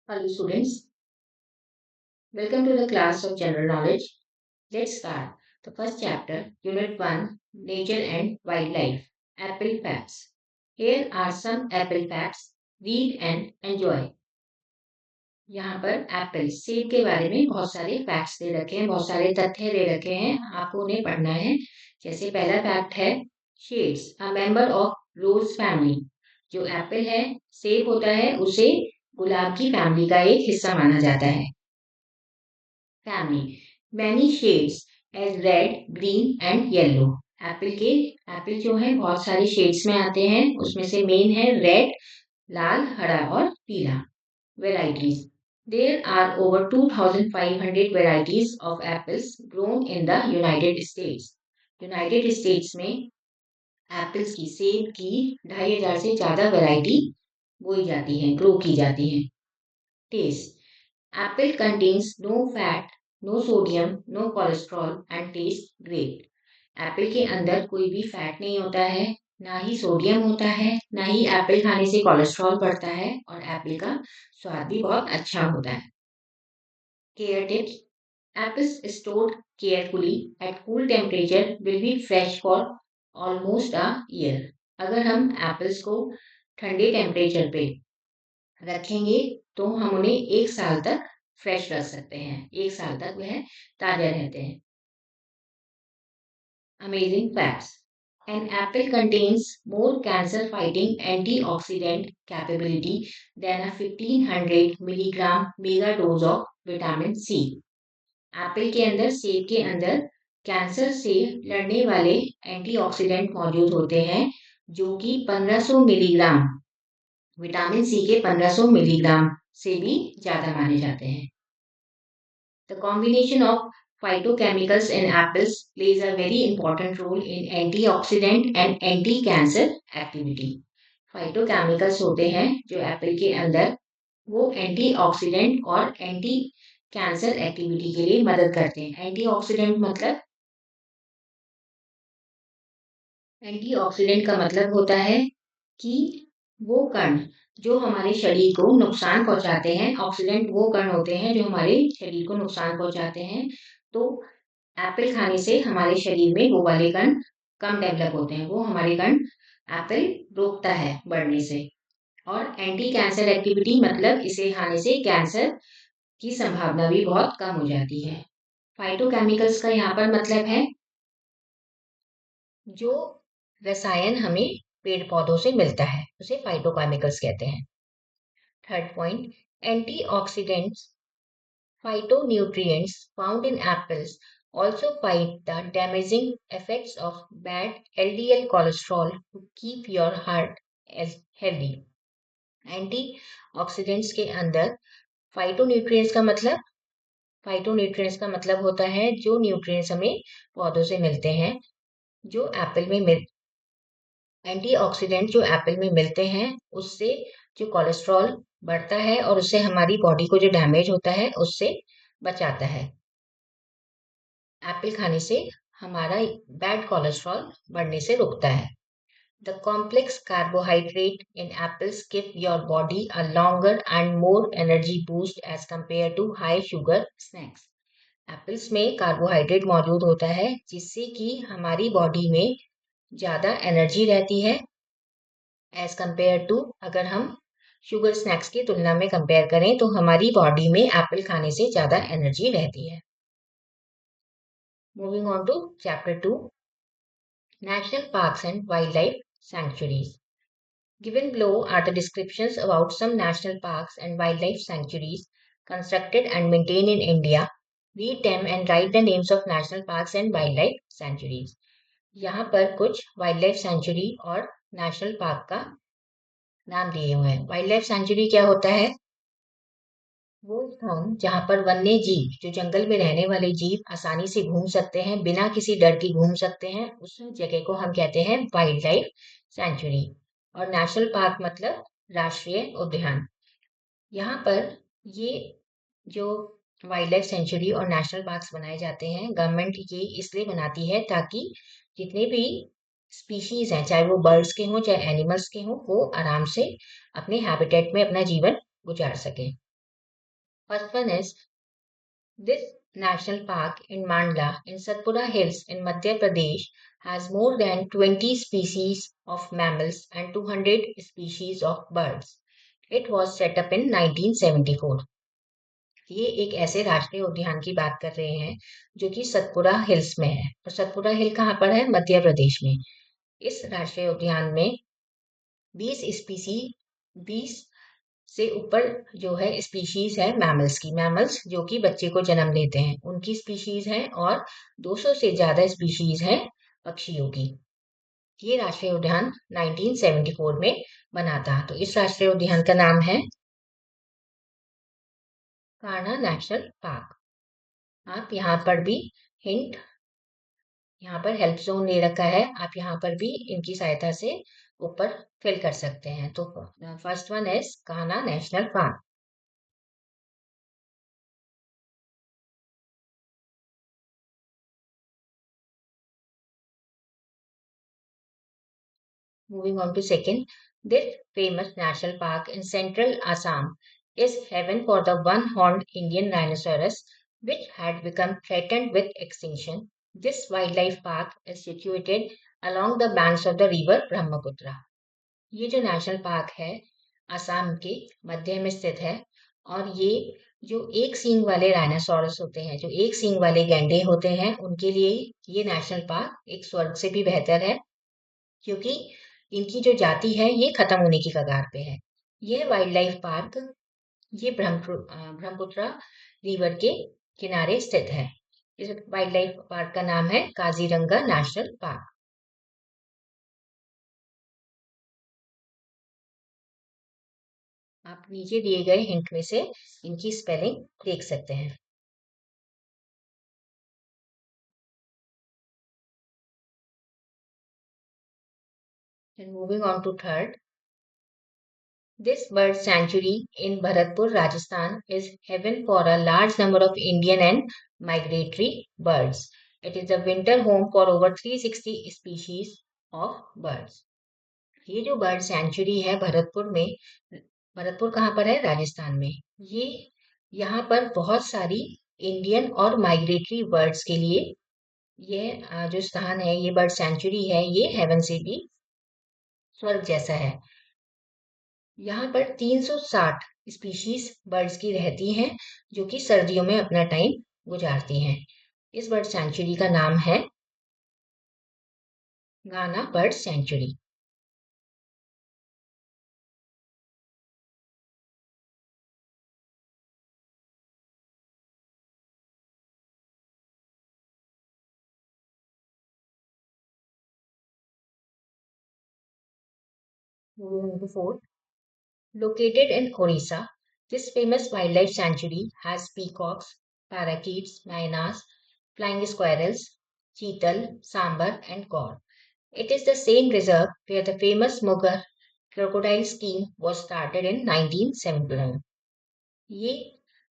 Hello students, welcome to the class of general knowledge. Let's start the first chapter, Unit 1, Nature and Wildlife, Apple Facts. Here are some apple facts. Read and enjoy. यहाँ पर Apple सेब के बारे में बहुत सारे facts दे रखे हैं, बहुत सारे तथ्य दे रखे हैं, आपको उन्हें पढ़ना है। जैसे पहला फैक्ट है shades a member of rose family. जो एप्पल है, सेब होता है, उसे गुलाब की फैमिली का एक हिस्सा माना जाता है। Family many shades as red, green and yellow. Apple जो है बहुत सारे शेड्स में आते हैं, उसमें से मेन है रेड, लाल, हरा और पीला। Varieties. There are over 2,500 varieties of apples grown in the United States. United States में एप्पल्स की, सेब की 2,500 से ज़्यादा वैरायटी बोई जाती हैं, ग्रो की जाती हैं। Taste Apple contains no fat, no sodium, no cholesterol and tastes great. Apple के अंदर कोई भी फैट नहीं होता है, ना ही सोडियम होता है, ना ही एप्पल खाने से कोलेस्ट्रॉल बढ़ता है और एप्पल का स्वाद भी बहुत अच्छा होता है। Care tips Apples stored carefully at cool temperature will be fresh for almost a year. अगर हम एप्पल्स को ठंडे टेम्परेचर पे रखेंगे तो हम उन्हें 1 साल तक फ्रेश रख सकते हैं, 1 साल तक वह ताज़ा रहते हैं। Amazing facts. An apple contains more cancer-fighting antioxidant capability than a 1500 milligram mega dose of vitamin C. Apple के अंदर, सेब के अंदर कैंसर से लड़ने वाले एंटीऑक्सीडेंट मौजूद होते हैं, जो कि 1500 मिलीग्राम विटामिन सी के 1500 मिलीग्राम से भी ज़्यादा माने जाते हैं। The combination of phytochemicals in apples plays a very important role in antioxidant and anti-cancer activity. Phytochemicals होते हैं जो एप्पल के अंदर, वो एंटीऑक्सीडेंट और एंटी कैंसर एक्टिविटी के लिए मदद करते हैं। एंटीऑक्सीडेंट का मतलब होता है कि वो कण जो हमारे शरीर को नुकसान पहुंचाते हैं, ऑक्सीडेंट वो कण होते हैं जो हमारे शरीर को नुकसान पहुंचाते हैं। तो एप्पल खाने से हमारे शरीर में वो वाले कण कम डेवलप होते हैं, वो हमारे कण एप्पल रोकता है बढ़ने से। और एंटी कैंसर एक्टिविटी मतलब इसे खाने से कैंसर की संभावना भी बहुत कम हो जाती है। फाइटोकेमिकल्स का यहाँ पर मतलब है जो रसायन हमें पेड़ पौधों से मिलता है, उसे फाइटोकेमिकल्स कहते हैं। Third point, antioxidants phytonutrients found in apples also fight the damaging effects of bad LDL cholesterol to keep your heart as healthy. Antioxidants के अंदर फाइटोन्यूट्रिएंट्स का मतलब होता है जो न्यूट्रिएंट्स हमें पौधों से मिलते हैं, जो एप्पल में एंटीऑक्सीडेंट जो एप्पल में मिलते हैं, उससे जो कोलेस्ट्रॉल बढ़ता है और उससे हमारी बॉडी को जो डैमेज होता है उससे बचाता है। एप्पल खाने से हमारा बैड कोलेस्ट्रॉल बढ़ने से रुकता है। The complex carbohydrate in apples give your body a longer and more energy boost as compared to high sugar snacks. Apples में कार्बोहाइड्रेट मौजूद होता है जिससे कि हमारी बॉडी में ज़्यादा एनर्जी रहती है एज कंपेयर टू, अगर हम शुगर स्नैक्स की तुलना में कंपेयर करें तो हमारी बॉडी में एप्पल खाने से ज़्यादा एनर्जी रहती है। Moving on to chapter 2, national parks and wildlife sanctuaries. Given below are the descriptions about some national parks and wildlife sanctuaries constructed and maintained in India. Read them and write the names of national parks and wildlife sanctuaries. यहाँ पर कुछ wild life sanctuary और national park का नाम दिए हुए हैं। Wild life sanctuary क्या होता है? वो स्थान जहाँ पर वन्य जीव, जो जंगल में रहने वाले जीव आसानी से घूम सकते हैं, बिना किसी डर के घूम सकते हैं, उस जगह को हम कहते हैं वाइल्ड लाइफ सेंचुरी। और नेशनल पार्क मतलब राष्ट्रीय उद्यान। यहाँ पर ये जो वाइल्ड लाइफ सेंचुरी और नेशनल पार्क्स बनाए जाते हैं, गवर्नमेंट ये इसलिए बनाती है ताकि जितने भी स्पीशीज हैं, चाहे वो बर्ड्स के हों चाहे एनिमल्स के हों, वो आराम से अपने हैबिटेट में अपना जीवन गुजार सकें। First one is this national park in Mandla in Satpura Hills in Madhya Pradesh has more than 20 species of mammals and 200 species of birds. It was set up in 1974. ये एक ऐसे राष्ट्रीय उद्यान की बात कर रहे हैं जो कि सतपुरा हिल्स में है और सतपुरा हिल कहाँ पर है मध्य प्रदेश में। इस राष्ट्रीय उद्यान में 20 स्पीसी 20 से ऊपर जो है स्पीशीज है मैमल्स की, मैमल्स जो कि बच्चे को जन्म लेते हैं उनकी स्पीशीज है और 200 से ज्यादा स्पीशीज है पक्षियों की। ये राष्ट्रीय उद्यान 1974 में बना था। तो इस राष्ट्रीय उद्यान का नाम है कान्हा नेशनल पार्क। आप यहाँ पर भी हिंट, यहाँ पर हेल्प जोन दे रखा है, आप यहाँ पर भी इनकी सहायता से ऊपर फिल कर सकते हैं। तो first one is Kanha national park. Moving on to second, this famous national park in central Assam is heaven for the one-horned Indian rhinoceros, which had become threatened with extinction. This wildlife park is situated along the banks of the river Brahmaputra. ये जो national park है असम के मध्य में स्थित है और ये जो एक सींग वाले राइनासोरस होते हैं, जो एक सींग वाले गैंडे होते हैं, उनके लिए ये नेशनल पार्क एक स्वर्ग से भी बेहतर है क्योंकि इनकी जो जाति है ये खत्म होने की कगार पे है। यह वाइल्ड लाइफ पार्क ये ब्रह्मपुत्र रिवर के किनारे स्थित है। इस वाइल्ड लाइफ पार्क का नाम है काजीरंगा नेशनल पार्क। आप नीचे दिए गए हिंट में से इनकी स्पेलिंग देख सकते हैं। And moving on to third, this bird sanctuary in Bharatpur, Rajasthan is heaven for a large number of Indian and migratory birds. It is a winter home for over 360 species of birds. ये जो bird sanctuary है भरतपुर में, भरतपुर कहाँ पर है राजस्थान में, ये यहाँ पर बहुत सारी इंडियन और माइग्रेटरी बर्ड्स के लिए ये जो स्थान है, ये बर्ड सेंचुरी है, ये हेवन से भी स्वर्ग जैसा है। यहाँ पर 360 स्पीशीज बर्ड्स की रहती हैं जो कि सर्दियों में अपना टाइम गुजारती हैं। इस बर्ड सेंचुरी का नाम है गाना bird sanctuary. Moving on to fourth, located in Orissa, this famous wildlife sanctuary has peacocks, parakeets, mynas, flying squirrels, cheetal, sambar, and gaur. It is the same reserve where the famous Mughal crocodile scheme was started in 1979. ये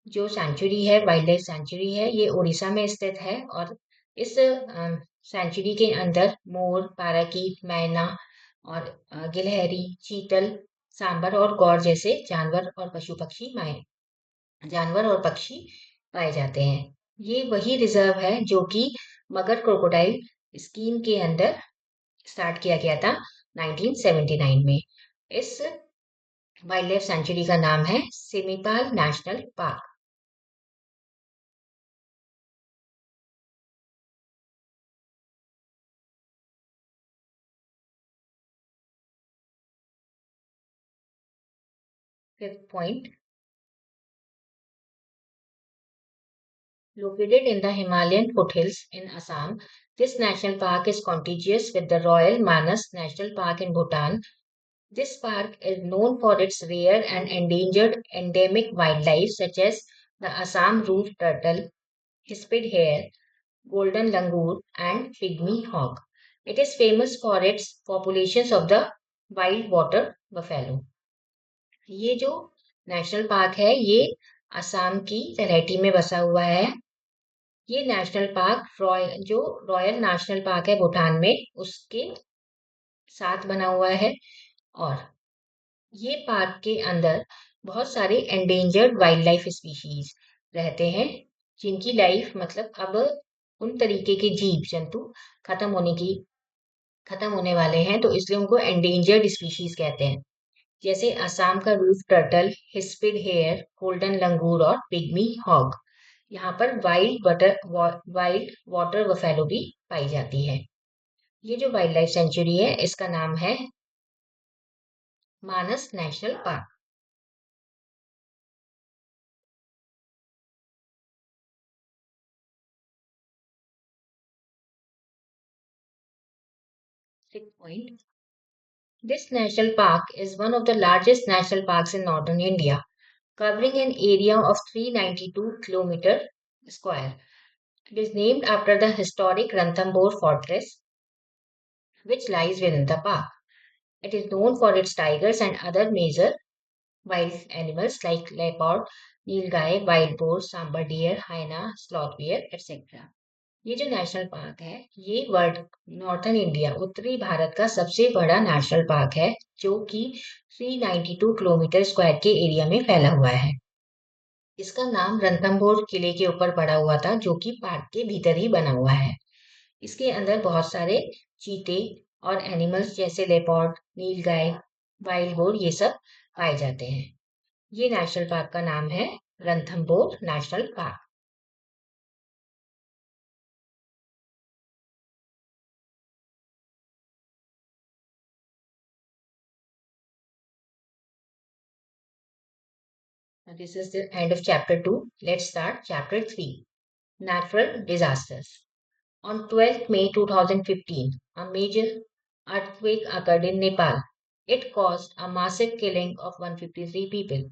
जो century है, wild life sanctuary है, ये उड़ीसा में स्थित है और इस सेंचुरी के अंदर मोर, पैराकीट, मैना और गिलहरी, चीतल, सांबर और गौर जैसे जानवर और पक्षी पाए जाते हैं। ये वही रिजर्व है जो कि मगर क्रोकोडाइल स्कीम के अंदर स्टार्ट किया गया था 1979 में। इस वाइल्ड लाइफ सेंचुरी का नाम है Similipal national park. Fifth point, located in the Himalayan foothills in Assam, this national park is contiguous with the Royal Manas National Park in Bhutan. This park is known for its rare and endangered endemic wildlife such as the Assam roof turtle, hispid hare, golden langur, and pygmy hawk. It is famous for its populations of the wild water buffalo. ये जो national park है ये असम की तलहटी में बसा हुआ है। ये नेशनल पार्क जो रॉयल नेशनल पार्क है भूटान में उसके साथ बना हुआ है और ये पार्क के अंदर बहुत सारे एंडेंजर्ड वाइल्ड लाइफ स्पीशीज रहते हैं, जिनकी लाइफ मतलब अब उन तरीके के जीव जंतु खत्म होने की खत्म होने वाले हैं, तो इसलिए उनको एंडेंजर्ड स्पीशीज कहते हैं। जैसे असम का रूफ टर्टल, हिस्पिड हेयर, गोल्डन लंगूर और पिग्मी हॉग। यहाँ पर वाइल्ड वाटर बफेलो भी पाई जाती है। ये जो वाइल्ड लाइफ सेंचुरी है, इसका नाम है मानस national park. 6 point. This national park is one of the largest national parks in northern India, covering an area of 392 kilometer square. It is named after the historic Ranthambore fortress, which lies within the park. It is known for its tigers and other major wild animals like leopard, nilgai, wild boar, sambar deer, hyena, sloth bear, etc. ये जो national park है, ये world northern India उत्तरी भारत का सबसे बड़ा national park है, जो कि 392 किलोमीटर स्क्वायर के एरिया में फैला हुआ है। इसका नाम रणथंभौर किले के ऊपर पड़ा हुआ था, जो कि पार्क के भीतर ही बना हुआ है। इसके अंदर बहुत सारे चीते और एनिमल्स जैसे लेपर्ड, नीलगाय, वाइल्ड बोर ये सब पाए जाते हैं। ये नेशनल पार्क का नाम है Ranthambore national park. This is the end of chapter 2. Let's start chapter 3. Natural disasters. On 12th May 2015, a major earthquake occurred in Nepal. It caused a massive killing of 153 people,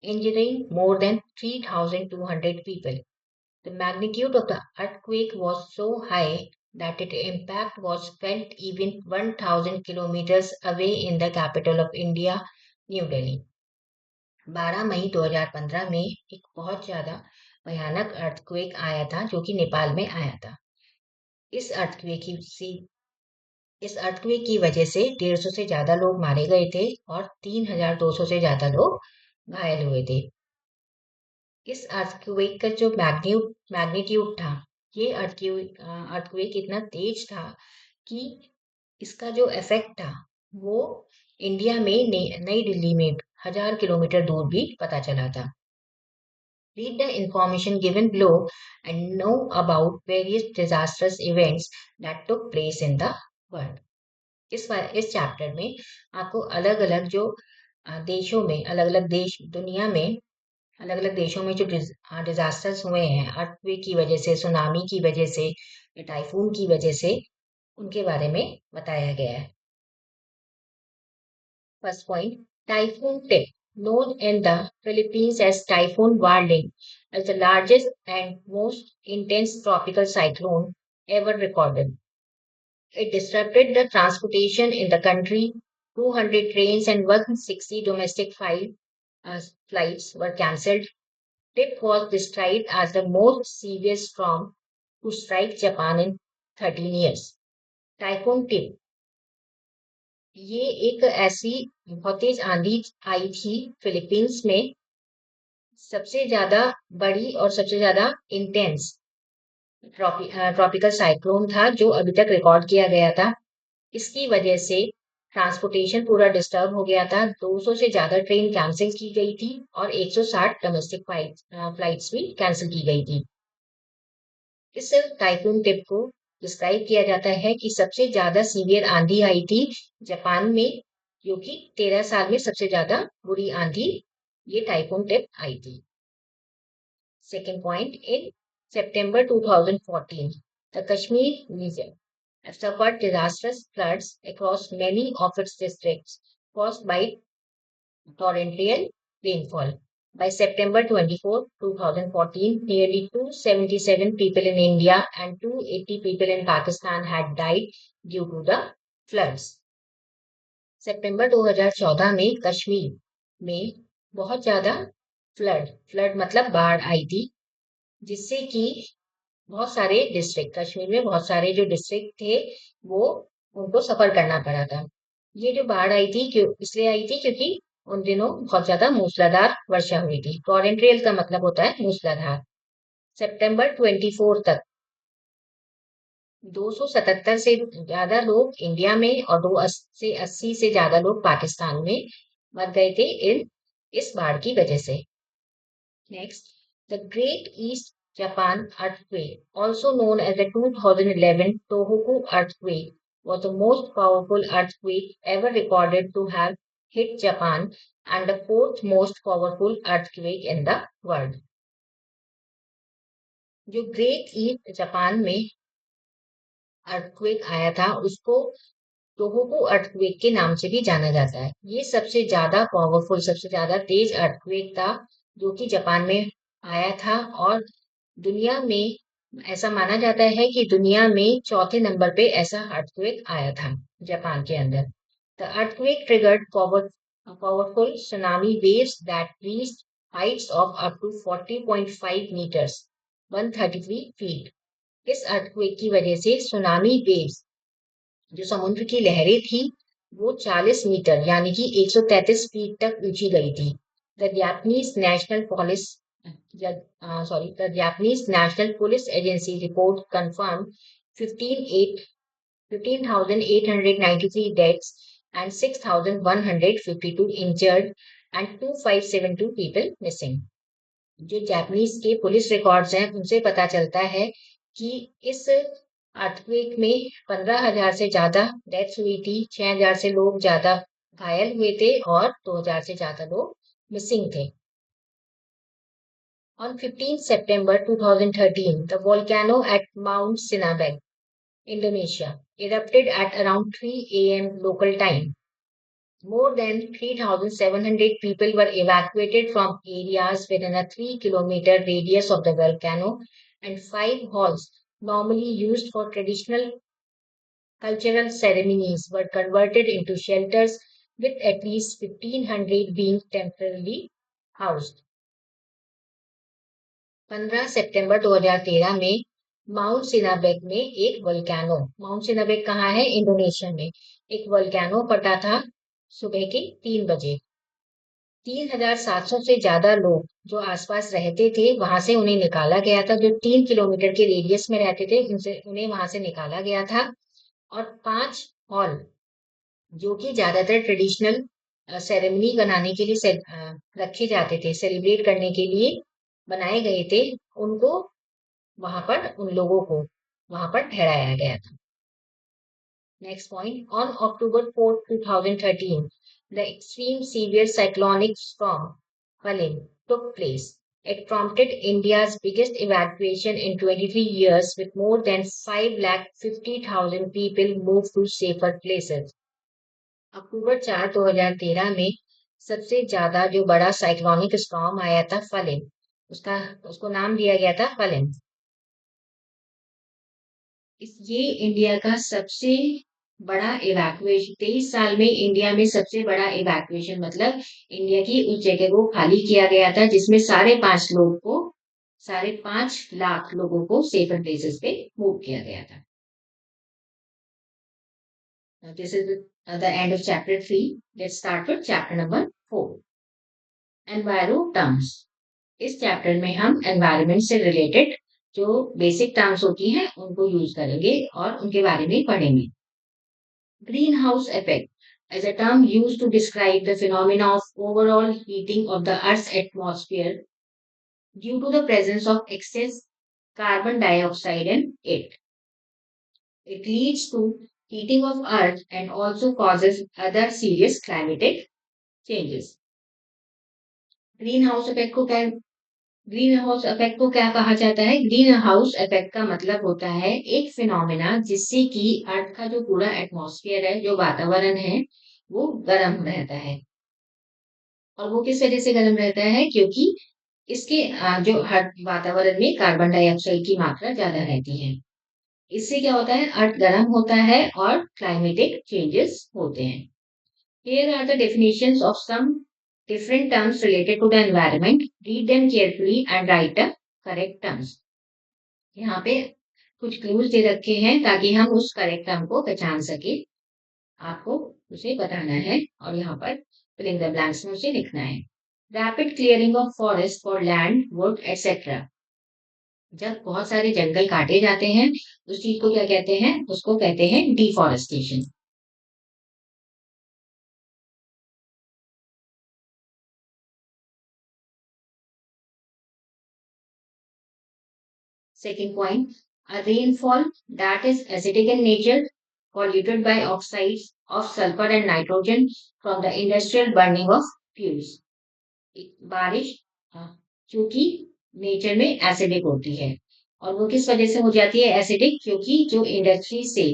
injuring more than 3,200 people. The magnitude of the earthquake was so high that its impact was felt even 1,000 kilometers away in the capital of India, New Delhi. 12 मई 2015 में एक बहुत ज्यादा भयानक earthquake आया था, जो कि नेपाल में आया था। इस अर्थक्वेक की सी इस अर्थक्वेक की वजह से 150 से ज्यादा लोग मारे गए थे और 3,200 से ज्यादा लोग घायल हुए थे। इस अर्थक्वेक का जो मैग्नीट्यूड था, ये अर्थक्वेक इतना तेज था कि इसका जो इफेक्ट था वो इंडिया में नई दिल्ली में 1,000 किलोमीटर दूर भी पता चला था। Read the information given below and know about various disastrous events that took place in the world. इस चैप्टर में आपको अलग अलग जो देशों में अलग अलग देश दुनिया में अलग अलग देशों में जो डिजास्टर्स हुए हैं, अर्थक्वेक की वजह से, सुनामी की वजह से, टाइफून की वजह से, उनके बारे में बताया गया है। First point, Typhoon Tip, known in the Philippines as Typhoon Warling, is the largest and most intense tropical cyclone ever recorded. It disrupted the transportation in the country. 200 trains and 160 domestic flights were cancelled. Tip was described as the most severe storm to strike Japan in 13 years. Typhoon Tip ये एक ऐसी बहुत तेज आंधी आई थी Philippines में, सबसे ज्यादा बड़ी और सबसे ज्यादा इंटेंस ट्रॉपिकल साइक्लोन था जो अभी तक रिकॉर्ड किया गया था। इसकी वजह से ट्रांसपोर्टेशन पूरा डिस्टर्ब हो गया था। 200 से ज्यादा ट्रेन कैंसिल की गई थी और 160 डोमेस्टिक फ्लाइट्स भी कैंसिल की गई थी। इस टाइफून टिप को डिस्क्राइब किया जाता है कि सबसे ज्यादा सीवियर आंधी आई थी जापान में, जो कि 13 साल में सबसे ज्यादा बुरी आंधी ये टाइफून टिप आई थी। Second point, in September 2014, the Kashmir region suffered disastrous floods across many of its districts caused by torrential rainfall. By September 24, 2014, nearly 277 people in India and 280 people in Pakistan had died due to the floods. सितंबर 2014 में कश्मीर में बहुत ज्यादा flood मतलब बाढ़ आई थी, जिससे कि बहुत सारे डिस्ट्रिक्ट कश्मीर में बहुत सारे जो डिस्ट्रिक्ट थे वो उनको सफर करना पड़ा था। ये जो बाढ़ आई थी क्यों इसलिए आई थी क्योंकि उन दिनों बहुत ज्यादा मूसलाधार वर्षा हुई थी। टॉरेंट्रियल का मतलब होता है मूसलाधार। सितंबर 24 तक 277 से ज्यादा लोग इंडिया में और 280 से ज्यादा लोग पाकिस्तान में मर गए थे इस बाढ़ की वजह से। Next, the great east Japan earthquake, also known as the 2011 Tohoku earthquake, was the most powerful earthquake ever recorded to have hit Japan and the fourth most powerful earthquake in the world. जो great east Japan में earthquake आया था उसको Tohoku earthquake के नाम से भी जाना जाता है। ये सबसे ज्यादा पावरफुल, सबसे ज्यादा तेज अर्थक्वेक था जो कि जापान में आया था और दुनिया में ऐसा माना जाता है कि दुनिया में चौथे नंबर पे ऐसा अर्थक्वेक आया था जापान के अंदर। The earthquake triggered powerful tsunami waves that reached heights of up to 40.5 meters, 133 feet. इस अर्थक्वेक की वजह से सुनामी वेव्स, जो समुद्र की लहरें थी, वो 40 मीटर यानी कि 133 फीट तक ऊंची गई थी। The Japanese national police the Japanese National Police Agency report confirmed 15,893 deaths and 6,152 injured and 2,572 people missing. जो जापानीज के पुलिस रिकॉर्ड्स हैं उनसे पता चलता है कि इस अर्थक्वेक में 15,000 से ज्यादा डेथ्स हुई थी, 6,000 से लोग ज्यादा घायल हुए थे और 2,000 से ज्यादा लोग मिसिंग थे। On 15 September 2013, the volcano at Mount Sinabung, Indonesia, erupted at around 3 a.m. local time. More than 3,700 people were evacuated from areas within a 3-kilometer radius of the volcano, and 5 halls normally used for traditional cultural ceremonies were converted into shelters, with at least 1,500 being temporarily housed. 15 सितंबर 2013 में mount सिनाबेक में एक volcano, mount सिनाबेक कहाँ है? Indonesia में। एक volcano फटा था सुबह के 3 बजे। 3,700 से ज्यादा लोग जो आसपास रहते थे वहां से उन्हें निकाला गया था। जो 3 किलोमीटर के रेडियस में रहते थे उन्हें वहां से निकाला गया था। और 5 हॉल जो कि ज्यादातर ट्रेडिशनल सेरेमनी बनाने के लिए रखे जाते थे, सेलिब्रेट करने के लिए बनाए गए थे, उनको वहां पर उन लोगों को वहां पर ठहराया गया था। Next point, on October 4, 2013, the extreme severe cyclonic storm Falin took place. It prompted India's biggest evacuation in 23 years, with more than 5,50,000 people moved to safer places. अक्टूबर 4, 2013 में सबसे ज्यादा जो बड़ा साइक्लोनिक स्टॉर्म आया था फलिन, उसको नाम दिया गया था फलिन। ये इंडिया का सबसे बड़ा इवैक्यूएशन, 23 साल में इंडिया में सबसे बड़ा इवैक्यूएशन, मतलब इंडिया की उस जगह को खाली किया गया था जिसमें 5.5 लाख लोगों को सेफर प्लेसेस पे मूव किया गया था। This is the end of chapter 3। Let's start with chapter number 4, enviro terms. इस चैप्टर में हम एनवायरनमेंट से रिलेटेड जो बेसिक टर्म्स होती हैं उनको यूज करेंगे और उनके बारे में पढ़ेंगे। Greenhouse effect is a term used to describe the phenomena of overall heating of the Earth's atmosphere due to the presence of excess carbon dioxide in it. It leads to heating of Earth and also causes other serious climatic changes. Green house effect को क्या कहा जाता है? Green house effect का मतलब होता है एक फिनोमेना जिससे कि अर्थ का जो पूरा एटमॉस्फेयर है, जो वातावरण है, वो गर्म रहता है। और वो किस वजह से गर्म रहता है? क्योंकि इसके जो वातावरण में कार्बन डाइऑक्साइड की मात्रा ज्यादा रहती है। इससे क्या होता है? अर्थ गर्म होता है और क्लाइमेटिक चेंजेस होते हैं। Here are the definitions of some different terms related to the environment. Read them carefully and write the correct terms. यहाँ पे कुछ क्लूज दे रखे हैं ताकि हम उस करेक्ट टर्म को पहचान सके। आपको उसे बताना है और यहाँ पर फिल इन द ब्लैंक्स में उसे लिखना है। Rapid clearing of forest for land would etcetera. जब बहुत सारे जंगल काटे जाते हैं उस चीज को क्या कहते हैं? उसको कहते हैं deforestation. Second point, a rainfall that is acidic in nature, polluted by oxides of sulfur and nitrogen from the industrial burning of fuels. बारिश क्योंकि नेचर में एसिडिक होती है और वो किस वजह से हो जाती है एसिडिक? क्योंकि जो इंडस्ट्री से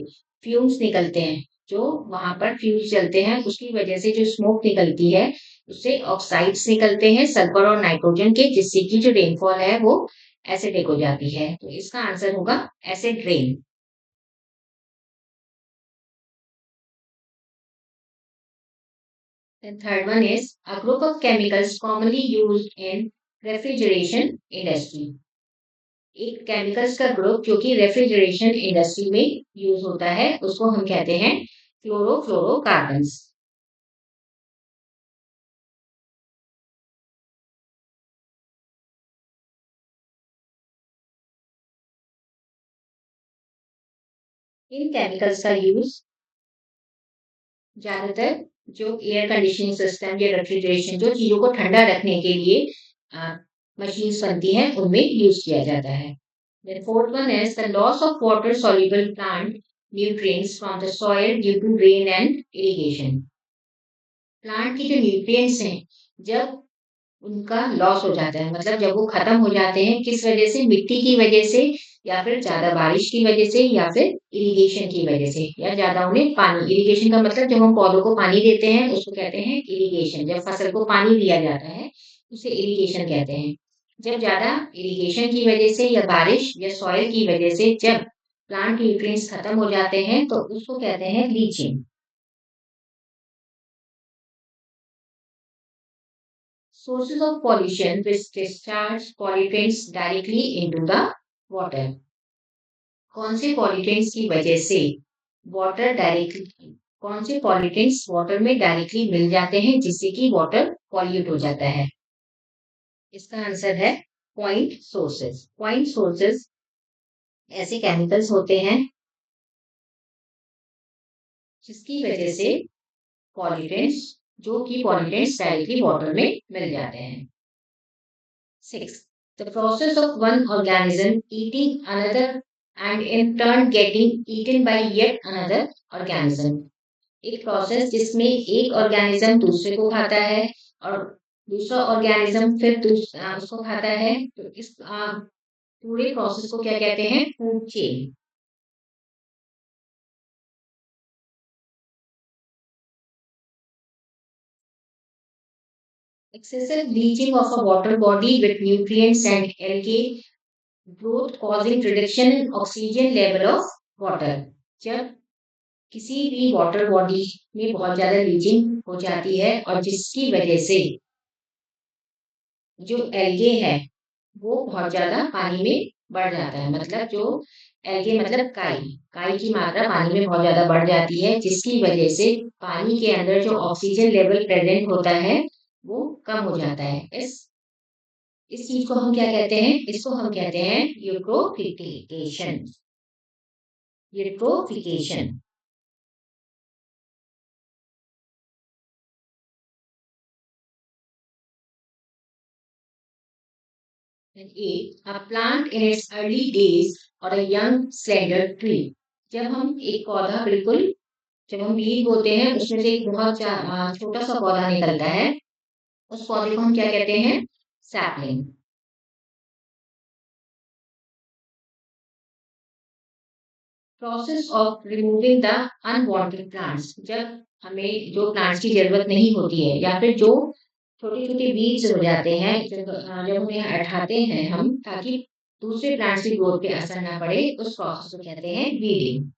फ्यूम्स निकलते हैं, जो वहां पर फ्यूल्स चलते हैं, उसकी वजह से जो स्मोक निकलती है उससे ऑक्साइड्स निकलते हैं सल्फर और नाइट्रोजन के, जिससे कि जो रेनफॉल है वो एसिडिक हो जाती है। तो इसका आंसर होगा acid rain. The third one is a group of chemicals commonly used in refrigeration industry। एक केमिकल्स का ग्रुप जो कि रेफ्रिजरेशन इंडस्ट्री में यूज होता है उसको हम कहते हैं क्लोरोफ्लोरोकार्बन्स। इन केमिकल्स का यूज ज्यादातर जो एयर कंडीशनिंग सिस्टम या रेफ्रिजरेशन जो चीजों को ठंडा रखने के लिए मशीन्स बनती हैं उनमें यूज किया जाता है। The fourth one is the loss of water soluble plant nutrients from the soil due to rain and irrigation। Plant की जो न्यूट्रिएंट्स हैं जब उनका लॉस हो जाता है, मतलब जब वो खत्म हो जाते हैं, किस वजह से? मिट्टी की वजह से, या फिर ज्यादा बारिश की वजह से, या फिर इरिगेशन की वजह से, या ज्यादा उन्हें पानी। इरिगेशन का मतलब जब हम पौधों को पानी देते हैं उसको कहते हैं इरिगेशन। जब फसल को पानी दिया जाता है उसे इरिगेशन कहते हैं। जब ज्यादा इरिगेशन की वजह से या बारिश या सॉइल की वजह से जब प्लांट न्यूट्रिएंट्स खत्म हो जाते हैं तो उसको कहते हैं leaching. Sources of pollution which discharge pollutants directly into the water। कौन से pollutants की वजह से वाटर डायरेक्टली कौन से pollutants वाटर में डायरेक्टली मिल जाते हैं जिससे कि वाटर पॉल्यूट हो जाता है? इसका आंसर है पॉइंट सोर्सेस। पॉइंट सोर्सेस ऐसे केमिकल्स होते हैं जिसकी वजह से पॉल्यूटेंट्स जो कि पॉल्यूटेंट्स डायरेक्टली वाटर में मिल जाते हैं। 6. The process of one organism eating another and in turn getting eaten by yet another organism। एक प्रोसेस जिसमें एक ऑर्गेनिज्म दूसरे को खाता है और दूसरा ऑर्गेनिज्म फिर उसको खाता है, तो इस पूरे प्रोसेस को क्या कहते हैं? Food chain. Excessive bleaching of a water body with nutrients and algae growth causing reduction in oxygen level of water। जब किसी भी वाटर बॉडी में बहुत ज्यादा लीचिंग हो जाती है और जिसकी वजह से जो एल्गे है वो बहुत ज्यादा पानी में बढ़ जाता है, मतलब जो एल्गे मतलब काई काई की मात्रा पानी में बहुत ज्यादा बढ़ जाती है जिसकी वजह से पानी के अंदर जो ऑक्सीजन लेवल प्रेजेंट होता है वो कम हो जाता है। इस चीज को हम क्या कहते हैं? इसको हम कहते हैं eutrophication. Eutrophication. And eight, a plant in its early days or a young slender tree। जब हम एक पौधा बिल्कुल जब हम बीज बोते हैं उसमें से एक बहुत छोटा सा पौधा निकलता है, उस पौधे को हम क्या कहते हैं? Sapling. Process of removing the unwanted plants. जब हमें जो प्लांट्स की जरूरत नहीं होती है या फिर जो छोटे छोटे बीज हो जाते हैं, जब उन्हें हटाते हैं हम ताकि दूसरे प्लांट्स की ग्रोथ पे असर ना पड़े, उस प्रोसेस को कहते हैं weeding.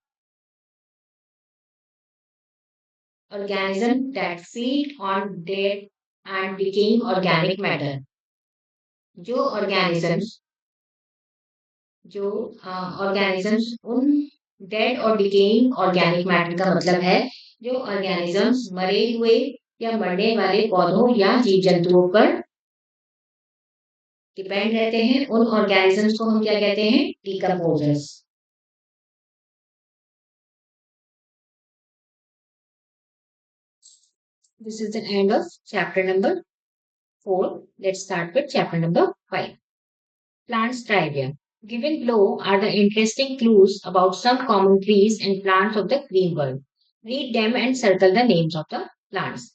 Organism that feed on dead and decaying organic matter। जो ऑर्गेनिजम्स जो ऑर्गेनिजम्स उन डेड और डिकेइंग ऑर्गेनिक मैटर का मतलब है जो ऑर्गेनिजम्स मरे हुए या मरने वाले पौधों या जीव जंतुओं पर डिपेंड रहते हैं, उन ऑर्गेनिजम्स को हम क्या कहते हैं? Decomposers. This is the end of chapter number 4. Let's start with chapter number 5. Plants trivia. Given below are the interesting clues about some common trees and plants of the green world. Read them and circle the names of the plants.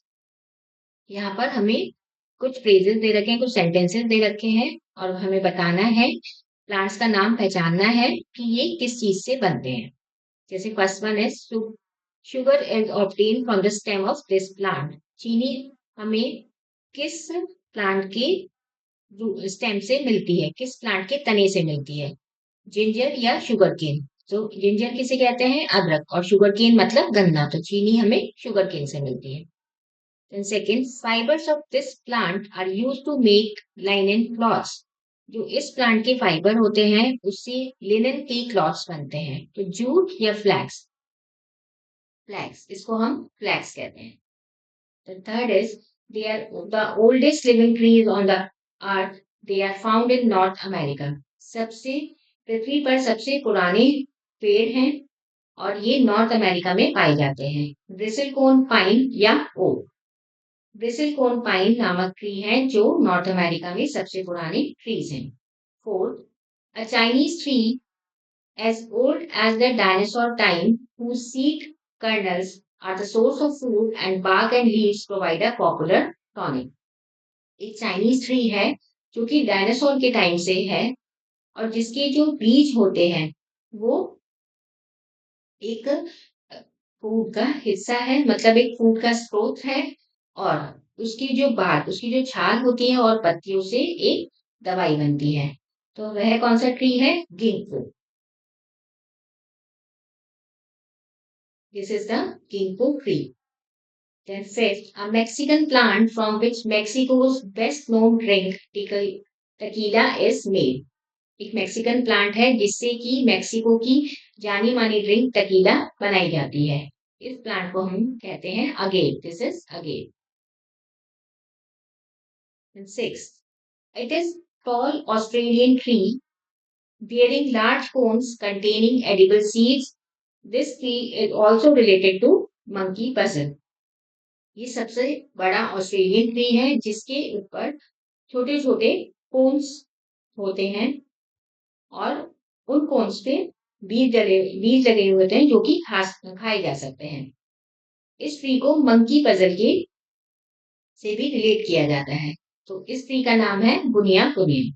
यहाँ पर हमें कुछ phrases दे रखे हैं, कुछ sentences दे रखे हैं और हमें बताना है, प्लांट्स का नाम पहचानना है कि ये किस चीज से बनते हैं। जैसे फर्स्ट वन है sugar is obtain from the stem of this plant. चीनी हमें किस प्लांट के स्टेम से मिलती है, किस प्लांट के तने से मिलती है? जिंजर या शुगर केन। तो जिंजर किसे कहते हैं? अदरक। और शुगर केन मतलब गन्ना। तो चीनी हमें शुगर केन से मिलती है। Then second, fibers of this plant are used to make linen cloths. जो इस प्लांट के फाइबर होते हैं उससे लिनन के क्लॉथ्स बनते हैं। तो जूट या फ्लैक्स? फ्लैक्स, इसको हम फ्लैक्स कहते हैं। The third is they are the oldest living trees on the earth. They are found in North America. सबसे पृथ्वी पर सबसे पुराने पेड़ हैं और ये नॉर्थ अमेरिका में पाए जाते हैं। ब्रिसलकोन पाइन या ओक। ब्रिसलकोन पाइन नामक ट्री है जो नॉर्थ अमेरिका में सबसे पुराने ट्रीज हैं। Fourth, a Chinese tree as old as the dinosaur time whose seed kernels are the source of food and bark and leaves provide a popular tonic. एक Chinese tree है जो कि dinosaur के time से है और जिसके जो बीज होते हैं वो एक फूड का हिस्सा है, मतलब एक फूड का स्रोत है और उसकी जो बात, उसकी जो छाल होती है और पत्तियों से एक दवाई बनती है। तो वह कौन सा ट्री है? Ginkgo. This is the ginkgo tree. Then fifth, a Mexican plant from which Mexico's best known drink tequila is made. एक मैक्सिकन प्लांट है जिससे कि मैक्सिको की जानी मानी ड्रिंक टकीला बनाई जाती है। इस प्लांट को हम कहते हैं agave. This is agave. Sixth, it is tall Australian tree bearing large cones containing edible seeds. This tree is also related to monkey puzzle. ये सबसे बड़ा ऑस्ट्रेलियन ट्री है जिसके ऊपर छोटे छोटे कोन्स होते हैं और उन कोन्स पे बीज लगे हुए होते हैं जो कि खाए जा सकते हैं। इस ट्री को मंकी पजल के से भी रिलेट किया जाता है। तो इस ट्री का नाम है बुनिया बुनिया।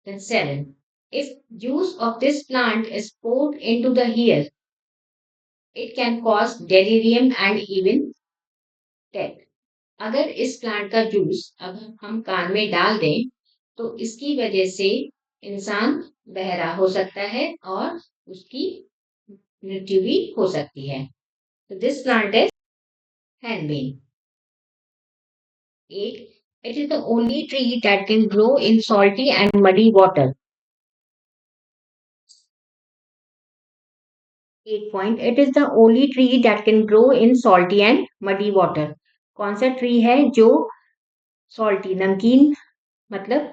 Then 7. If juice of this plant is poured into the hair, it can cause delirium and even death. अगर इस प्लांट का जूस अगर हम कान में डाल दें तो इसकी वजह से इंसान बहरा हो सकता है और उसकी मृत्यु भी हो सकती है। तो this plant is henbane. 8. It is the only tree that can grow in salty and muddy water. 8 point. It is the only tree that can grow in salty and muddy water. कौन सा tree है जो salty नमकीन मतलब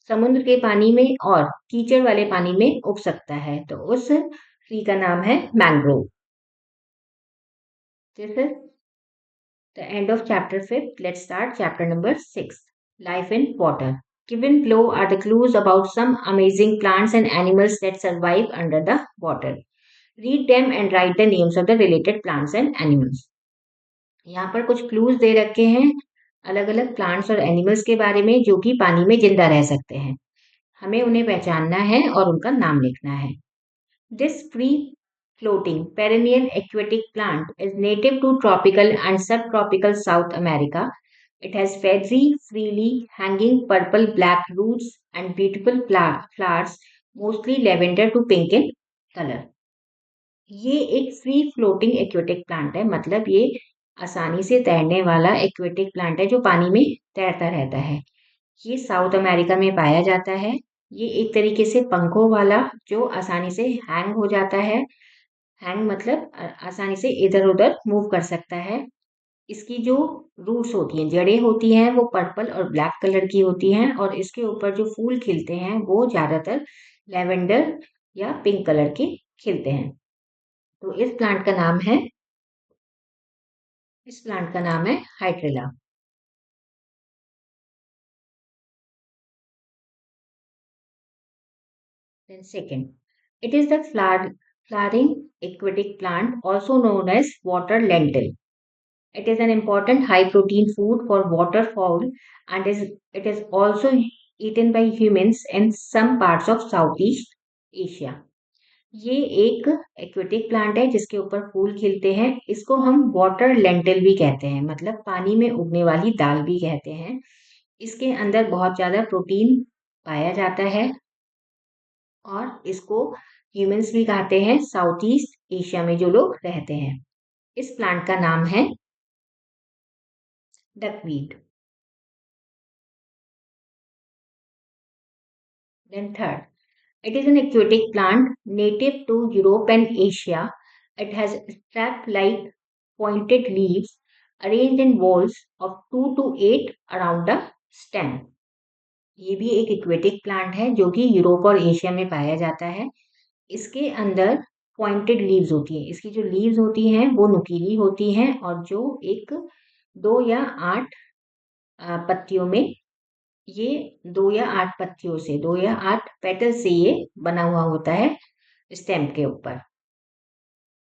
समुद्र के पानी में और कीचड़ वाले पानी में उग सकता है? तो उस ट्री का नाम है mangrove. This is the end of chapter 5. Let's start chapter number 6. Life in water. Given below are the clues about some amazing plants and animals that survive under the water. Read them and write the names of the related plants and animals. यहाँ पर कुछ clues दे रखे हैं अलग अलग plants और animals के बारे में जो कि पानी में जिंदा रह सकते हैं। हमें उन्हें पहचानना है और उनका नाम लिखना है। This free floating perennial aquatic plant is native to tropical and subtropical South America. It has feathery, freely hanging purple black roots and beautiful flowers, mostly lavender to pink in color. ये एक free floating aquatic plant है, मतलब ये आसानी से तैरने वाला aquatic plant है जो पानी में तैरता रहता है। ये साउथ अमेरिका में पाया जाता है। ये एक तरीके से पंखों वाला जो आसानी से हैंग हो जाता है। हैंग मतलब आसानी से इधर उधर मूव कर सकता है इसकी जो रूट्स होती हैं, जड़ें होती हैं, वो पर्पल और ब्लैक कलर की होती हैं और इसके ऊपर जो फूल खिलते हैं वो ज़्यादातर लैवेंडर या पिंक कलर के खिलते हैं। तो इस प्लांट का नाम है hydrilla. Then second, it is the flowering aquatic plant also known as water lentil. It is an important high protein food for waterfowl and it is also eaten by humans in some parts of Southeast Asia. ये एक aquatic plant है जिसके ऊपर फूल खिलते हैं। इसको हम water lentil भी कहते हैं, मतलब पानी में उगने वाली दाल भी कहते हैं। इसके अंदर बहुत ज़्यादा प्रोटीन पाया जाता है और इसको ह्यूमंस भी खाते हैं साउथ ईस्ट एशिया में जो लोग रहते हैं। इस प्लांट का नाम है डकवीट। Then third, it is an aquatic plant native to Europe and Asia. It has strap-like pointed leaves arranged in whorls of 2 to 8 around the stem. ये भी एक एक्वेटिक प्लांट है जो कि यूरोप और एशिया में पाया जाता है। इसके अंदर पॉइंटेड लीव्स होती हैं। इसकी जो लीव्स होती हैं वो नुकीली होती हैं और जो एक 2 या 8 पत्तियों में ये 2 या 8 पत्तियों से 2 या 8 पेटल से ये बना हुआ होता है स्टेम के ऊपर।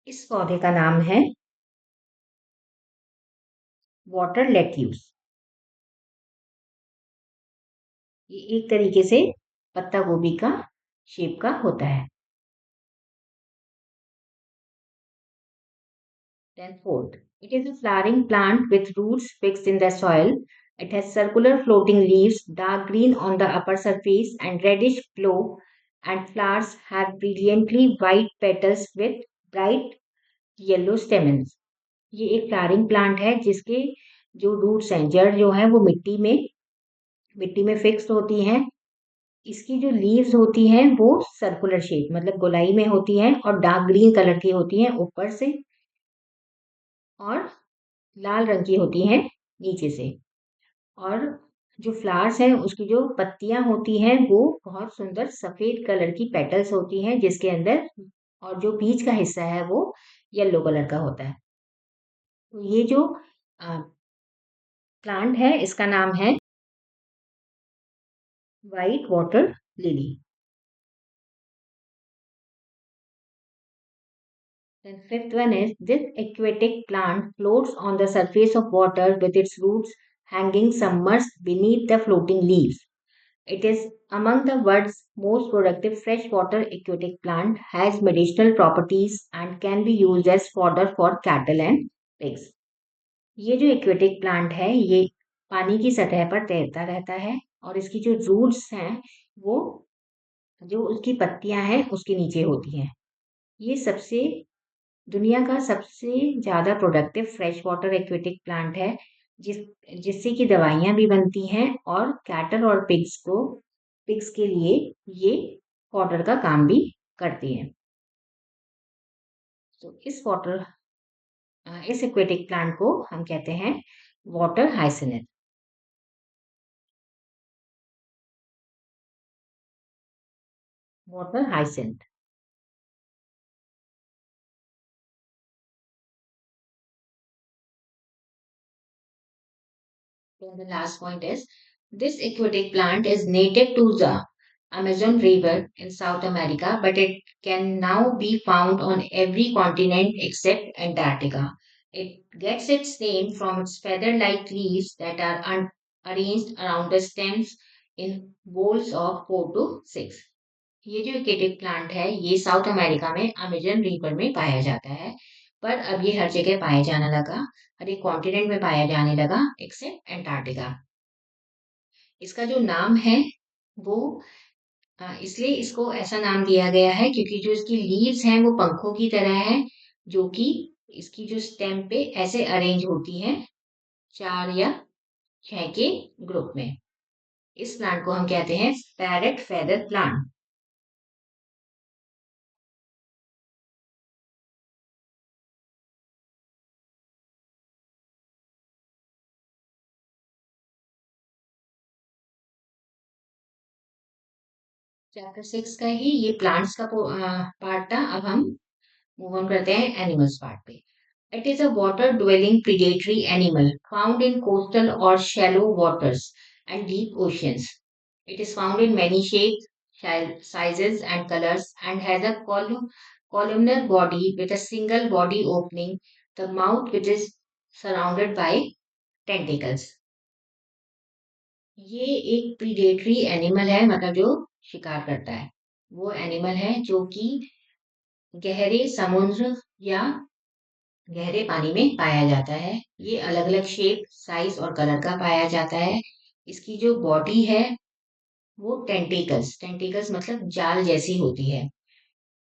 इस पौधे का नाम है वाटर लेट्यूस। ये एक तरीके से पत्ता गोभी का शेप का होता है। Then fourth, it is a flowering plant with roots fixed in the soil. It has circular floating leaves, dark green on the upper surface and reddish below, and flowers have brilliantly white petals with bright yellow stamens. ये एक flowering plant है जिसके जो roots हैं, जड़ जो है वो मिट्टी में फिक्स होती हैं। इसकी जो लीव्स होती हैं वो सर्कुलर शेप मतलब गोलाई में होती हैं और डार्क ग्रीन कलर की होती हैं ऊपर से और लाल रंग की होती हैं नीचे से। और जो फ्लावर्स हैं उसकी जो पत्तियां होती हैं वो बहुत सुंदर सफेद कलर की पेटल्स होती हैं जिसके अंदर और जो बीच का हिस्सा है वो येलो कलर का होता है। तो ये जो प्लांट है इसका नाम है white water lily. Then fifth one is this aquatic plant floats on the surface of water with its roots hanging submerged beneath the floating leaves. It is among the world's most productive freshwater aquatic plant, has medicinal properties and can be used as fodder for cattle and pigs. ये जो aquatic plant है ये पानी की सतह पर तैरता रहता है और इसकी जो रूट्स हैं वो जो उसकी पत्तियां हैं उसके नीचे होती हैं। ये सबसे दुनिया का सबसे ज़्यादा productive fresh water aquatic plant है जिस जिससे कि दवाइयाँ भी बनती हैं और कैटल और पिग्स के लिए ये फॉडर का काम भी करती हैं। तो इस एक्वेटिक प्लांट को हम कहते हैं water hyacinth. Water hyacinth. And the last point is this aquatic plant is native to the Amazon River in South America, but it can now be found on every continent except Antarctica. It gets its name from its feather like leaves that are arranged around the stems in bowls of 4 to 6. ये जो aquatic plant है ये south America में Amazon river में पाया जाता है पर अब ये हर जगह पाया जाने लगा हर एक कॉन्टिनेंट में पाया जाने लगा एक्सेप्ट एंटार्क्टिका। इसका जो नाम है वो इसलिए इसको ऐसा नाम दिया गया है क्योंकि जो इसकी लीव्स हैं वो पंखों की तरह है जो कि इसकी जो स्टेम पे ऐसे अरेंज होती हैं 4 या 6 के ग्रुप में। इस प्लांट को हम कहते हैं पैरेट फेदर प्लांट। चैप्टर 6 का ही ये प्लांट्स का पार्ट था। अब हम मूव ऑन करते हैं एनिमल्स पार्ट पे। It is a water dwelling predatory animal found in coastal or shallow waters and deep oceans. It is found in many shapes, sizes, and colors and has a columnar body with a single body opening, the mouth which is surrounded by tentacles. ये एक predatory animal है, मतलब जो शिकार करता है। वो animal है जो कि गहरे समुद्र या गहरे पानी में पाया जाता है। ये अलग अलग शेप, साइज और कलर का पाया जाता है। इसकी जो बॉडी है वो टेंटिकल्स टेंटिकल्स मतलब जाल जैसी होती है।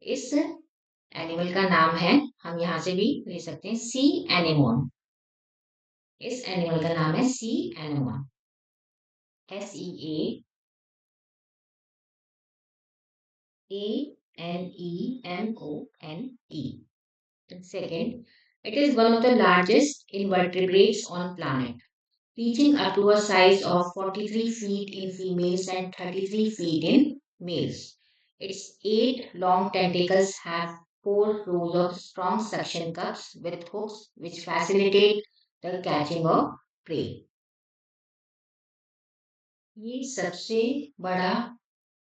इस एनिमल का नाम है, हम यहाँ से भी ले सकते हैं, सी एनेमोन। इस एनिमल का नाम है सी एनेमोन, SEAANEMONE. Second, it is one of the largest invertebrates on planet, reaching up to a size of 43 feet in females and 33 feet in males. Its 8 long tentacles have 4 rows of strong suction cups with hooks which facilitate the catching of prey. ये सबसे बड़ा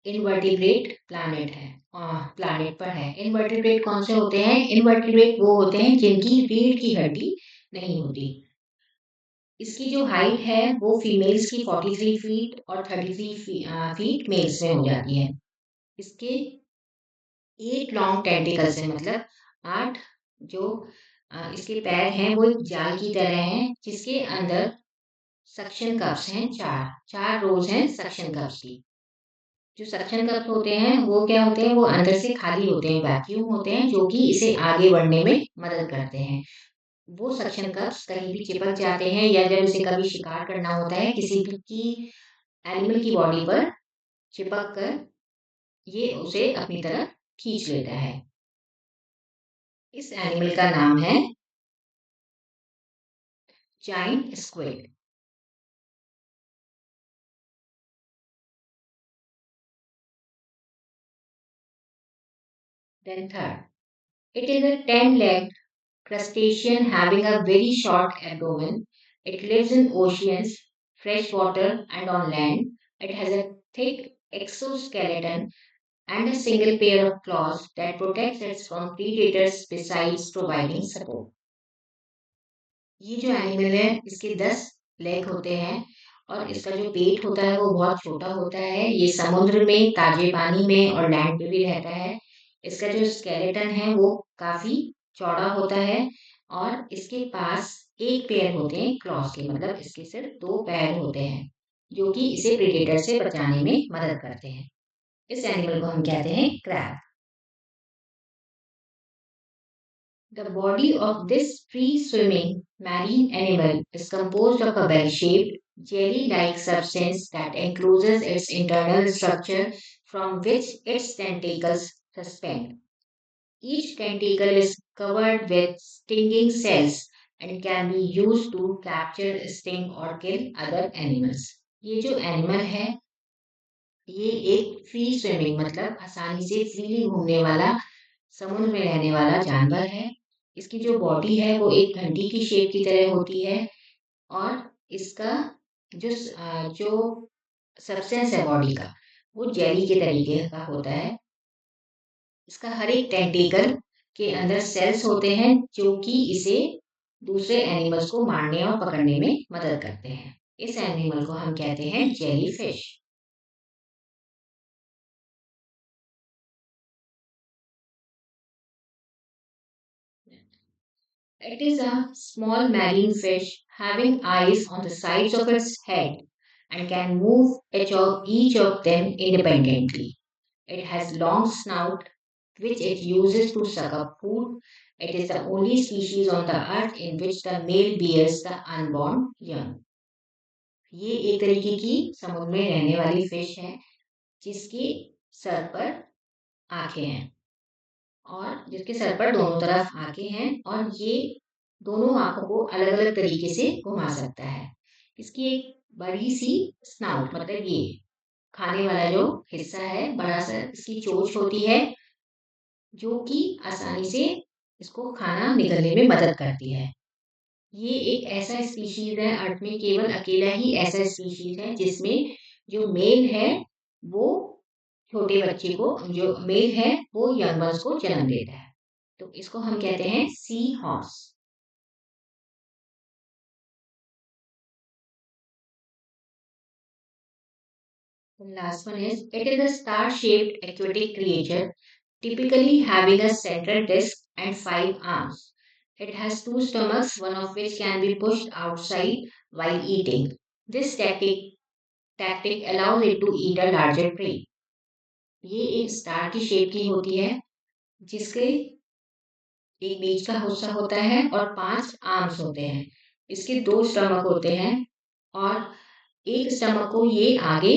invertebrate planet पर है। Invertebrate कौन से होते हैं? Invertebrate वो होते हैं जिनकी रीढ़ की हड्डी नहीं होती। इसकी जो हाइट है वो फीमेल्स की 43 फीट और 33 फीट मेल्स में हो जाती है। इसके 8 लॉन्ग टेंटिकल्स हैं, मतलब 8 जो इसके पैर हैं वो एक जाल की तरह हैं, जिसके अंदर सक्शन कप्स हैं। चार चार रोज हैं सक्शन कप्स की। जो सक्शन कप्स होते हैं वो क्या होते हैं? वो अंदर से खाली होते हैं, वैक्यूम होते हैं, जो कि इसे आगे बढ़ने में मदद करते हैं। वो सक्शन कप्स कहीं भी चिपक जाते हैं या जब इसे कभी शिकार करना होता है किसी भी की एनिमल की बॉडी पर चिपक कर ये उसे अपनी तरफ खींच लेता है। इस एनिमल का नाम है giant squid. Then third, it is a 10-legged crustacean having a very short abdomen. It lives in oceans, freshwater, and on land. It has a thick exoskeleton and a single pair of claws that protects it from predators besides providing support. ये जो animal है इसके 10 leg होते हैं और इसका जो पेट होता है वो बहुत छोटा होता है। ये समुद्र में, ताजे पानी में और लैंड पे भी रहता है। इसका जो स्केलेटन है वो काफी चौड़ा होता है और इसके पास एक पैर होते हैं क्लॉस के, मतलब इसके सिर्फ 2 पैर होते हैं जो कि इसे प्रेडेटर से बचाने में मदद करते हैं। इस एनिमल को हम कहते हैं crab. The body of this free-swimming marine animal is composed of a bell-shaped, jelly-like substance that encloses its internal structure from which its tentacles suspend. Each tentacle is covered with stinging cells and can be used to capture, sting or kill other animals. ये जो animal है ये एक free swimming मतलब आसानी से freely घूमने वाला, समुद्र में रहने वाला जानवर है। इसकी जो बॉडी है वो एक घंटी की शेप की तरह होती है और इसका जो सब्सटेंस है बॉडी का वो जेली के तरीके का होता है। इसका हर एक टेंटिकल के अंदर सेल्स होते हैं जो कि इसे दूसरे एनिमल्स को मारने और पकड़ने में मदद करते हैं। इस एनिमल को हम कहते हैं jellyfish. It is a small marine fish having eyes on the sides of its head and can move each of them independently. It has long snout which it uses to suck up food. It is the only species on the earth in which the male bears the unborn young. ये एक तरीके की समुद्र में रहने वाली fish है जिसके सर पर आंखें हैं और जिसके सर पर दोनों तरफ आंखें हैं और ये दोनों आंखों को अलग अलग तरीके से घुमा सकता है। इसकी एक बड़ी सी स्नाउट मतलब ये खाने वाला जो हिस्सा है, बड़ा सा इसकी चोंच होती है, जो कि आसानी से इसको खाना निगलने में मदद करती है। ये एक ऐसा स्पीशीज है, अर्थ में केवल अकेला ही ऐसा स्पीशीज है जिसमें जो मेल है वो छोटे बच्चे को, जो मेल है वो यंग वंस को जन्म देता है। तो इसको हम कहते हैं sea horse. Last one is it is a star shaped aquatic creature typically having a central disc and 5 arms. It has 2 stomachs, one of which can be pushed outside while eating. This tactic allows it to eat a larger prey. ये एक star की shape की होती है, जिसके एक बीच का हिस्सा होता है और 5 आर्म्स होते हैं। इसके 2 स्टमक होते हैं और एक स्टमक को ये आगे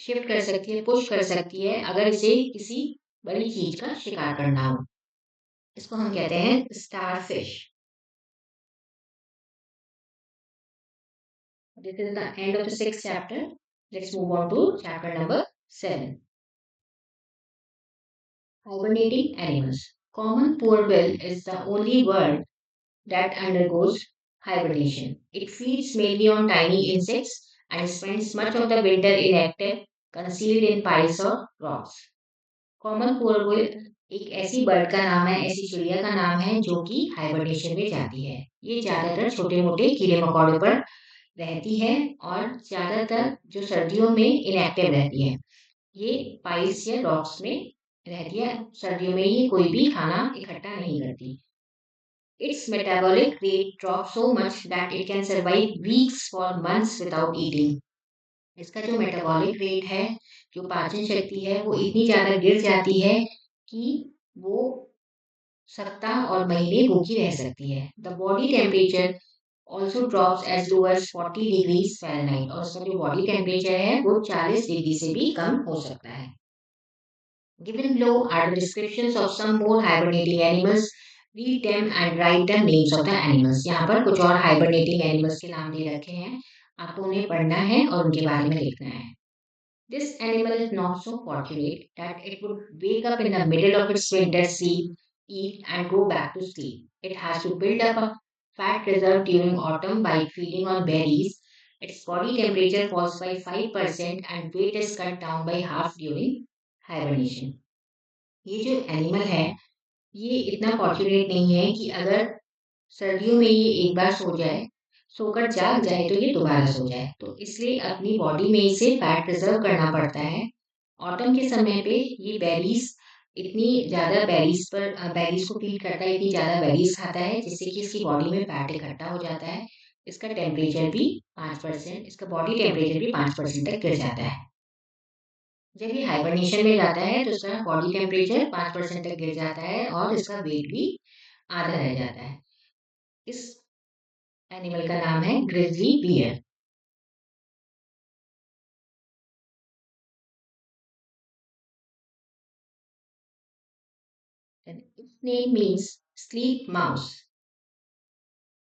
शिफ्ट कर सकती है, पुश कर सकती है अगर इसे किसी बड़ी चीज का शिकार करना हो। इसको हम कहते हैं star fish. This is the end of the 6th chapter. Let's move on to chapter number 7. Hibernating animals. Common poorbill is the only bird that undergoes hibernation. It feeds mainly on tiny insects and spends much of the winter inactive, concealed in piles or rocks. Common poorwill एक ऐसी bird का नाम है, ऐसी चिड़िया का नाम है जो कि हाइबरनेशन में जाती है। ये ज्यादातर छोटे मोटे कीड़े मकोड़ों पर रहती है और ज्यादातर जो सर्दियों में इनएक्टिव रहती है। ये पाइल्स या रॉक्स में रहती है। सर्दियों में ये कोई भी खाना इकट्ठा नहीं करती। Its metabolic rate drops so much that it can survive weeks for months without eating. इसका जो मेटाबॉलिक रेट है, जो पाचन शक्ति है, वो इतनी ज़्यादा गिर जाती है कि वो सप्ताह और महीने भूखी रह सकती है। The body temperature also drops as low as 40 degrees Fahrenheit और उसका जो बॉडी टेम्परेचर है वो 40 डिग्री से भी कम हो सकता है। Given below are the descriptions of some more hibernating animals. Read them and write the names of the animals. यहाँ पर कुछ और hibernating animals के नाम दे रखे हैं, आपको उन्हें पढ़ना है और उनके बारे में लिखना है। This animal is not so fortunate that it would wake up in the middle of its winter sleep, eat, and go back to sleep. It has to build up a fat reserve during autumn by feeding on berries. Its body temperature falls by 5% and weight is cut down by half during hibernation. ये जो animal है, ये इतना fortunate नहीं है कि अगर सर्दियों में ये एक बार सो जाए, सोकर जाग जाए तो ये दोबारा सो जाए। तो इसलिए अपनी बॉडी में इसे फैट रिजर्व करना पड़ता है। ऑटम के समय पे ये बेरीज इतनी ज़्यादा बेरीज को फीड करता है, इतनी ज़्यादा बेरीज खाता है जिससे कि इसकी बॉडी में फैट इकट्ठा हो जाता है। इसका टेम्परेचर भी 5%, इसका बॉडी टेम्परेचर भी 5% तक गिर जाता है। जब ये हाइबरनेशन में जाता है तो इसका बॉडी टेम्परेचर 5% तक गिर जाता है और इसका वेट भी आधा रह जाता है। इस एनिमल का नाम है grizzly bear. Its name means sleep mouse.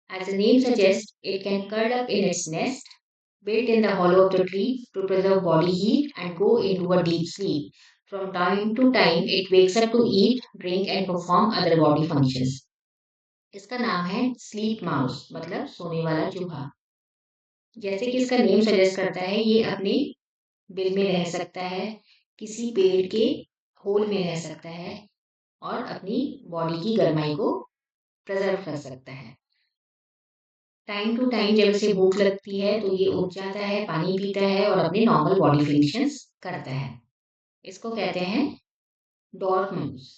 As the name suggests, it can curl up in its nest, built in the hollow of the tree to preserve body heat and go into a deep sleep. From time to time, it wakes up to eat, drink and perform other body functions. इसका नाम है sleep mouse, मतलब सोने वाला चूहा। जैसे कि इसका नेम सजेस्ट करता है, ये अपने बिल में रह सकता है, किसी पेड़ के होल में रह सकता है और अपनी बॉडी की गर्माई को प्रिजर्व कर सकता है। टाइम टू टाइम जब इसे भूख लगती है तो ये उठ जाता है, पानी पीता है और अपने नॉर्मल बॉडी फंक्शंस करता है। इसको कहते हैं डॉर्मन्स।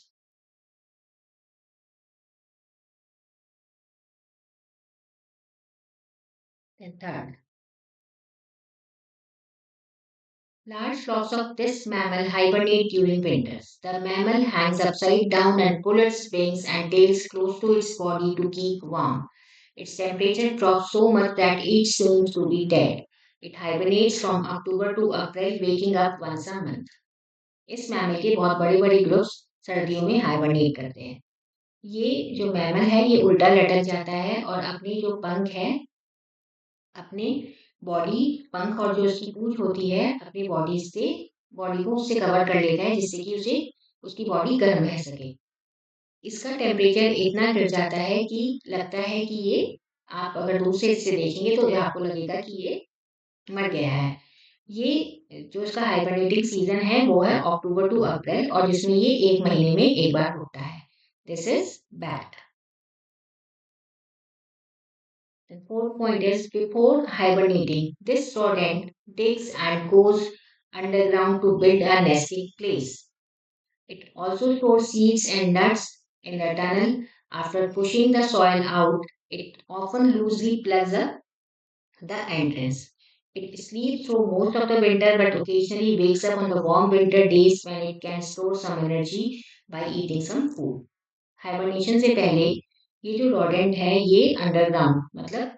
Third, large flocks of this mammal hibernate during winters. The mammal hangs upside down and pulls its wings and tails close to its body to keep warm. Its temperature drops so much that each seems to be dead. It hibernates from October to April, waking up once a month. इस mammal के बहुत बड़े बड़े groups सर्दियों में hibernate करते हैं। ये जो मैमल है ये उल्टा लटक जाता है और अपने जो पंख है, अपने बॉडी, पंख और जो उसकी पूंछ होती है अपनी बॉडी को उससे कवर कर लेता है, जिससे कि उसे उसकी बॉडी गर्म रह सके। इसका टेम्परेचर इतना गिर जाता है कि लगता है कि ये, आप अगर दूर से इसे देखेंगे तो आपको लगेगा कि ये मर गया है। ये जो इसका हाइबरनेटिंग सीजन है वो है अक्टूबर टू अप्रैल, और जिसमें ये 1 महीने में एक बार होता है। This is bat. The fourth point is before hibernating, this rodent digs and goes underground to build a nesting place. It also stores seeds and nuts in the tunnel. After pushing the soil out, it often loosely plugs up the entrance. It sleeps through most of the winter but occasionally wakes up on the warm winter days when it can store some energy by eating some food. Hibernation से पहले ये जो rodent है ये underground मतलब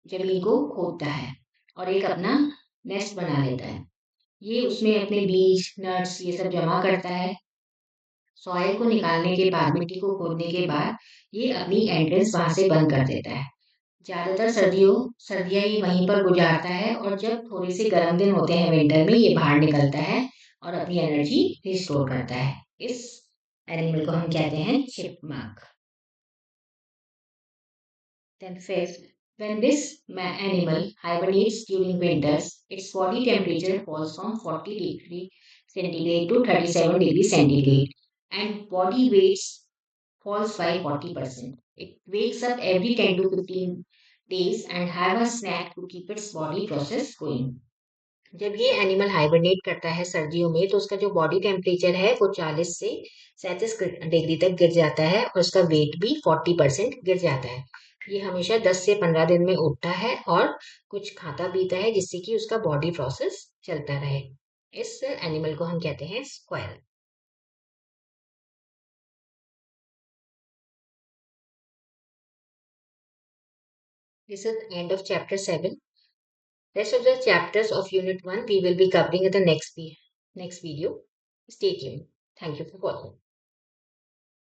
जमीन को खोदता है और एक अपना नेस्ट बना लेता है। ये उसमें अपने बीज, नट्स ये सब जमा करता है। सॉइल को निकालने के बाद, मिट्टी को खोदने के बाद ये अपनी एंट्रेंस वहां से बंद कर देता है। ज्यादातर सर्दियां ये वहीं पर गुजारता है, और जब थोड़े से गर्म दिन होते हैं विंटर में, ये बाहर निकलता है और अपनी एनर्जी रिस्टोर करता है। इस एनिमल को हम कहते हैं chipmunk. Then fifth, when this animal hibernates during winters, its body temperature falls from 40 degree centigrade to 37 degree centigrade, and body weight falls by 40%. It wakes up every 10 to 15 days and have a snack to keep its body process going. जब ये animal hibernate करता है सर्दियों में, तो उसका जो body temperature है वो 40 से 37 डिग्री तक गिर जाता है, और उसका वेट भी 40% गिर जाता है। ये हमेशा 10 से 15 दिन में उठता है और कुछ खाता पीता है, जिससे कि उसका बॉडी प्रोसेस चलता रहे। इस एनिमल को हम कहते हैं squirrel. This is the end of chapter 7. Rest of the chapters of unit 1 we will be covering in the next video. Stay tuned. Thank you for watching.